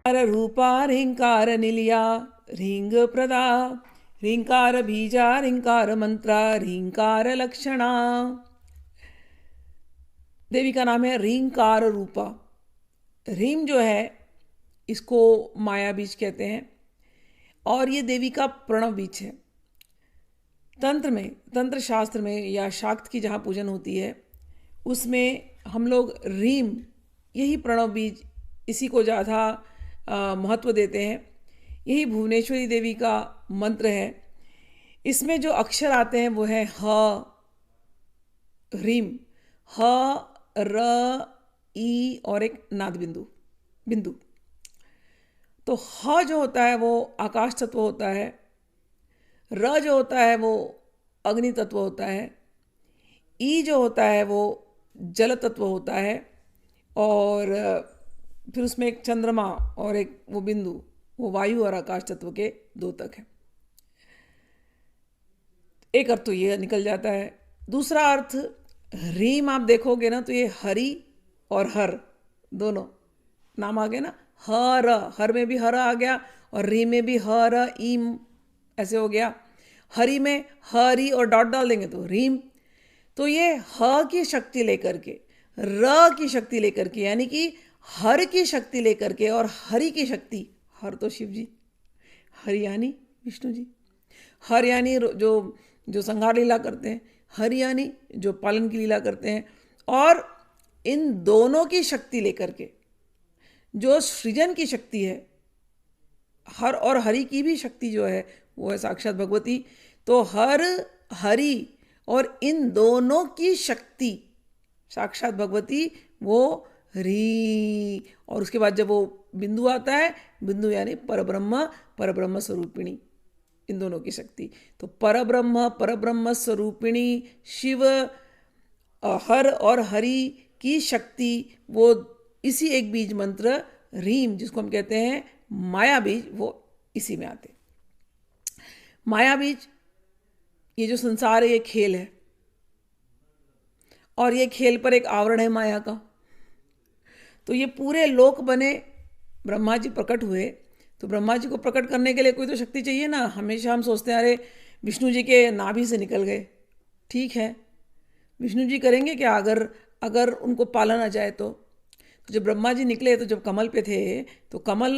रूपा ह्रींकार निलया ह्रींग प्रदा ह्रींकार बीजा ह्रींकार मंत्रा ह्रींकार लक्षणा। देवी का नाम है ह्रींकार रूपा। ह्रीम जो है इसको माया बीज कहते हैं और ये देवी का प्रणव बीज है। तंत्र में, तंत्र शास्त्र में या शाक्त की जहाँ पूजन होती है उसमें हम लोग रीम, यही प्रणव बीज, इसी को ज़्यादा महत्व देते हैं। यही भुवनेश्वरी देवी का मंत्र है। इसमें जो अक्षर आते हैं वो है ह, ह्रीम, ह, र, ई और एक नाद बिंदु बिंदु। तो ह जो होता है वो आकाश तत्व होता है, र जो होता है वो अग्नि तत्व होता है, ई जो होता है वो जल तत्व होता है और फिर उसमें एक चंद्रमा और एक वो बिंदु, वो वायु और आकाश तत्व के द्योतक है। एक अर्थ तो ये निकल जाता है। दूसरा अर्थ, ह्रीम आप देखोगे ना तो ये हरि और हर दोनों नाम आ गए ना। हर, हर में भी हर आ गया और री में भी हर ईम ऐसे हो गया। हरि में हरी और डॉट डाल देंगे तो रीम। तो ये ह की शक्ति लेकर के, र की शक्ति लेकर के, यानी कि हर की शक्ति लेकर के और हरि की शक्ति, हर तो शिव जी, हरि यानी विष्णु जी, हर यानी जो जो संहार लीला करते हैं, हर यानी जो पालन की लीला करते हैं। और इन दोनों की शक्ति लेकर के जो सृजन की शक्ति है, हर और हरि की भी शक्ति जो है वो है साक्षात भगवती। तो हर, हरि और इन दोनों की शक्ति साक्षात भगवती, वो ह्री। और उसके बाद जब वो बिंदु आता है, बिंदु यानी परब्रह्म, परब्रह्म स्वरूपिणी, इन दोनों की शक्ति। तो परब्रह्म, परब्रह्म स्वरूपिणी शिव, हर और हरि की शक्ति, वो इसी एक बीज मंत्र रीम, जिसको हम कहते हैं माया बीज, वो इसी में आते। माया बीज, ये जो संसार है ये खेल है और ये खेल पर एक आवरण है माया का। तो ये पूरे लोक बने, ब्रह्मा जी प्रकट हुए, तो ब्रह्मा जी को प्रकट करने के लिए कोई तो शक्ति चाहिए ना। हमेशा हम सोचते हैं अरे विष्णु जी के नाभि से निकल गए, ठीक है, विष्णु जी करेंगे क्या अगर अगर उनको पाला ना जाए तो। जब ब्रह्मा जी निकले तो जब कमल पे थे, तो कमल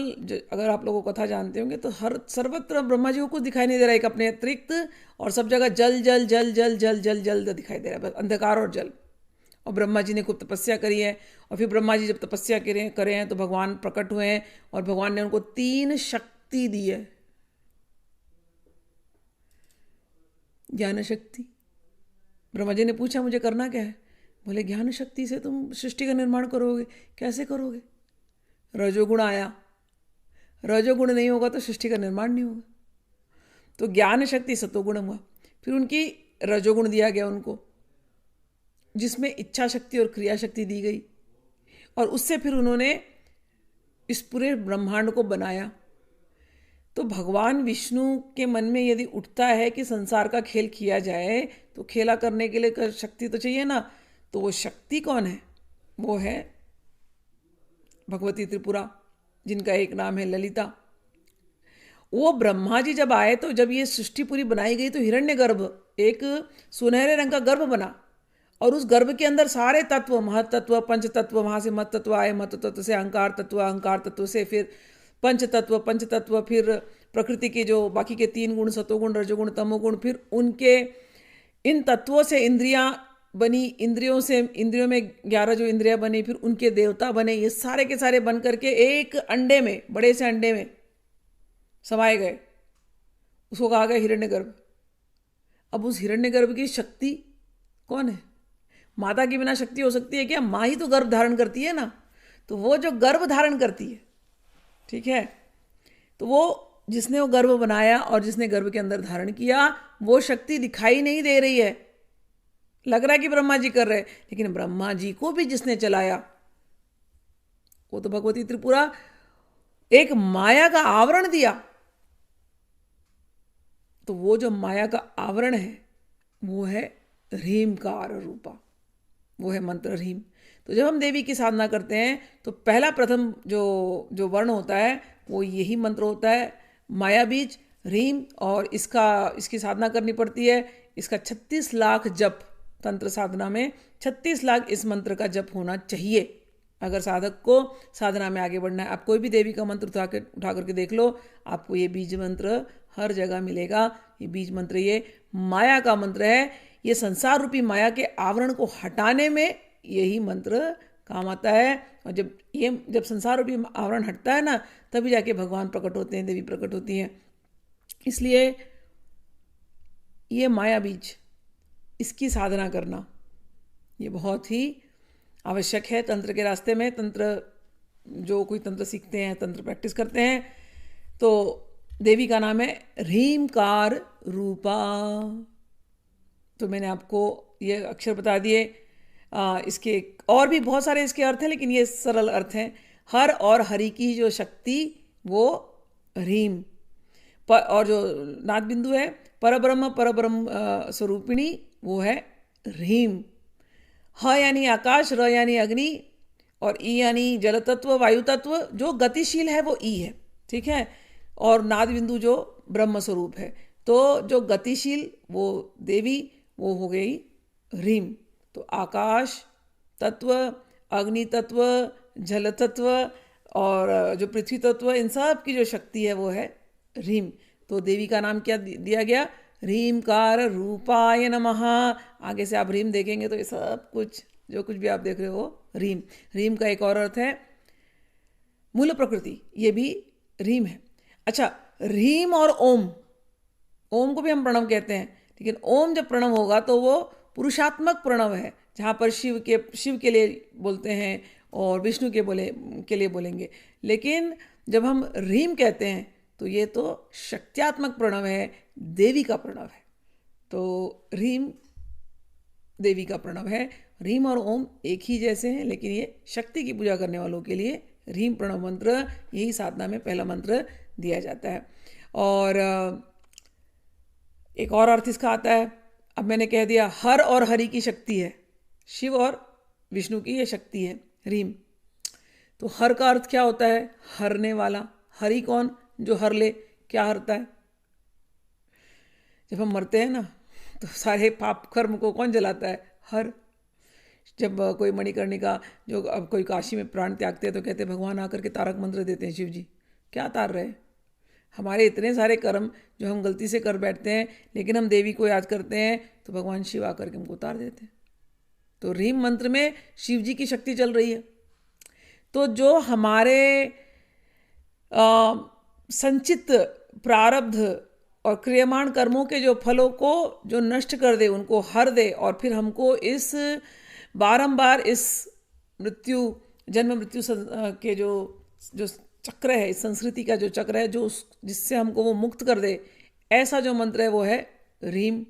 अगर आप लोगों को कथा जानते होंगे तो हर सर्वत्र ब्रह्मा जी को कुछ दिखाई नहीं दे रहा है, एक अपने अतिरिक्त, और सब जगह जल जल जल जल जल जल जल दिखाई दे रहा है, बस अंधकार और जल। और ब्रह्मा जी ने खूब तपस्या करी है और फिर ब्रह्मा जी जब तपस्या करे हैं तो भगवान प्रकट हुए हैं और भगवान ने उनको 3 शक्ति दी है। ज्ञान शक्ति। ब्रह्मा जी ने पूछा मुझे करना क्या है? बोले ज्ञान शक्ति से तुम सृष्टि का निर्माण करोगे। कैसे करोगे? रजोगुण आया, रजोगुण नहीं होगा तो सृष्टि का निर्माण नहीं होगा। तो ज्ञान शक्ति सतोगुण हुआ, फिर उनकी रजोगुण दिया गया उनको, जिसमें इच्छा शक्ति और क्रिया शक्ति दी गई, और उससे फिर उन्होंने इस पूरे ब्रह्मांड को बनाया। तो भगवान विष्णु के मन में यदि उठता है कि संसार का खेल किया जाए तो खेला करने के लिए शक्ति तो चाहिए ना। तो वो शक्ति कौन है? वो है भगवती त्रिपुरा, जिनका एक नाम है ललिता। वो ब्रह्मा जी जब आए तो जब ये सृष्टि पूरी बनाई गई तो हिरण्यगर्भ, एक सुनहरे रंग का गर्भ बना, और उस गर्भ के अंदर सारे तत्व, महत तत्व, पंच तत्व, वहां से मत तत्व आए, मत तत्व से अहंकार तत्व, अहंकार तत्व से फिर पंच तत्व, पंच तत्व फिर प्रकृति के जो बाकी के 3 गुण, सतोगुण, रजोगुण, तमोगुण, फिर उनके इन तत्वों से इंद्रियां बनी, इंद्रियों से, इंद्रियों में 11 जो इंद्रियां बनी, फिर उनके देवता बने। ये सारे के सारे बन करके एक अंडे में, बड़े से अंडे में समाये गए, उसको कहा गया हिरण्यगर्भ। अब उस हिरण्यगर्भ की शक्ति कौन है? माता के बिना शक्ति हो सकती है क्या? माँ ही तो गर्भ धारण करती है ना। तो वो जो गर्भ धारण करती है, ठीक है, तो वो जिसने वो गर्भ बनाया और जिसने गर्भ के अंदर धारण किया, वो शक्ति दिखाई नहीं दे रही है। लग रहा है कि ब्रह्मा जी कर रहे, लेकिन ब्रह्मा जी को भी जिसने चलाया वो तो भगवती त्रिपुरा, एक माया का आवरण दिया। तो वो जो माया का आवरण है वो है ह्रीमकार रूपा। वो है मंत्र ह्रीम। तो जब हम देवी की साधना करते हैं तो पहला प्रथम जो जो वर्ण होता है वो यही मंत्र होता है, माया बीज ह्रीम। और इसकी साधना करनी पड़ती है। इसका 36 लाख जप, तंत्र साधना में 36 लाख इस मंत्र का जप होना चाहिए अगर साधक को साधना में आगे बढ़ना है। आप कोई भी देवी का मंत्र उठा करके देख लो, आपको ये बीज मंत्र हर जगह मिलेगा। ये बीज मंत्र ये माया का मंत्र है। ये संसार रूपी माया के आवरण को हटाने में यही मंत्र काम आता है। और जब संसार रूपी आवरण हटता है ना, तभी जाके भगवान प्रकट होते हैं, देवी प्रकट होती हैं। इसलिए ये माया बीज, इसकी साधना करना ये बहुत ही आवश्यक है तंत्र के रास्ते में। जो कोई तंत्र सीखते हैं, तंत्र प्रैक्टिस करते हैं, तो देवी का नाम है ह्रीमकार रूपा। तो मैंने आपको ये अक्षर बता दिए। इसके और भी बहुत सारे इसके अर्थ हैं, लेकिन ये सरल अर्थ हैं। हर और हरि की जो शक्ति वो ह्रीम, और जो नाद बिंदु है परब्रह्म स्वरूपिणी वो है ह्रीम। ह यानी आकाश, र यानी अग्नि, और ई यानी जल तत्व, वायु तत्व। जो गतिशील है वो ई है, ठीक है। और नाद बिंदु जो ब्रह्म स्वरूप है। तो जो गतिशील वो देवी, वो हो गई ह्रीम। तो आकाश तत्व, अग्नि तत्व, जल तत्व और जो पृथ्वी तत्व, इन सब की जो शक्ति है वो है ह्रीम। तो देवी का नाम क्या दिया गया? ह्रीमकार रूपाय नमः। आगे से आप ह्रीम देखेंगे तो ये सब कुछ, जो कुछ भी आप देख रहे हो ह्रीम। ह्रीम का एक और अर्थ है मूल प्रकृति, ये भी ह्रीम है। अच्छा, ह्रीम और ओम, ओम को भी हम प्रणव कहते हैं, लेकिन ओम जब प्रणव होगा तो वो पुरुषात्मक प्रणव है, जहाँ पर शिव के लिए बोलते हैं और विष्णु के लिए बोलेंगे। लेकिन जब हम ह्रीम कहते हैं तो ये तो शक्त्यात्मक प्रणव है, देवी का प्रणव है। तो ह्रीम देवी का प्रणव है। ह्रीम और ओम एक ही जैसे हैं, लेकिन ये शक्ति की पूजा करने वालों के लिए ह्रीम प्रणव मंत्र, यही साधना में पहला मंत्र दिया जाता है। और एक और अर्थ इसका आता है, अब मैंने कह दिया हर और हरि की शक्ति है, शिव और विष्णु की ये शक्ति है ह्रीम। तो हर का अर्थ क्या होता है? हरने वाला। हरि कौन? जो हर ले। क्या हरता है? जब हम मरते हैं ना, तो सारे पाप कर्म को कौन जलाता है? हर। जब कोई मणिकर्णिका, जो अब कोई काशी में प्राण त्यागते हैं तो कहते हैं भगवान आकर के तारक मंत्र देते हैं शिव जी। क्या तार रहे? हमारे इतने सारे कर्म जो हम गलती से कर बैठते हैं, लेकिन हम देवी को याद करते हैं तो भगवान शिव आकर के हमको उतार देते हैं। तो ह्रीम मंत्र में शिव जी की शक्ति चल रही है। तो जो हमारे संचित प्रारब्ध और क्रियमाण कर्मों के जो फलों को जो नष्ट कर दे, उनको हर दे, और फिर हमको इस बारंबार इस जन्म मृत्यु के जो चक्र है, इस संस्कृति का जो चक्र है, जिससे हमको वो मुक्त कर दे, ऐसा जो मंत्र है वो है ह्रीम।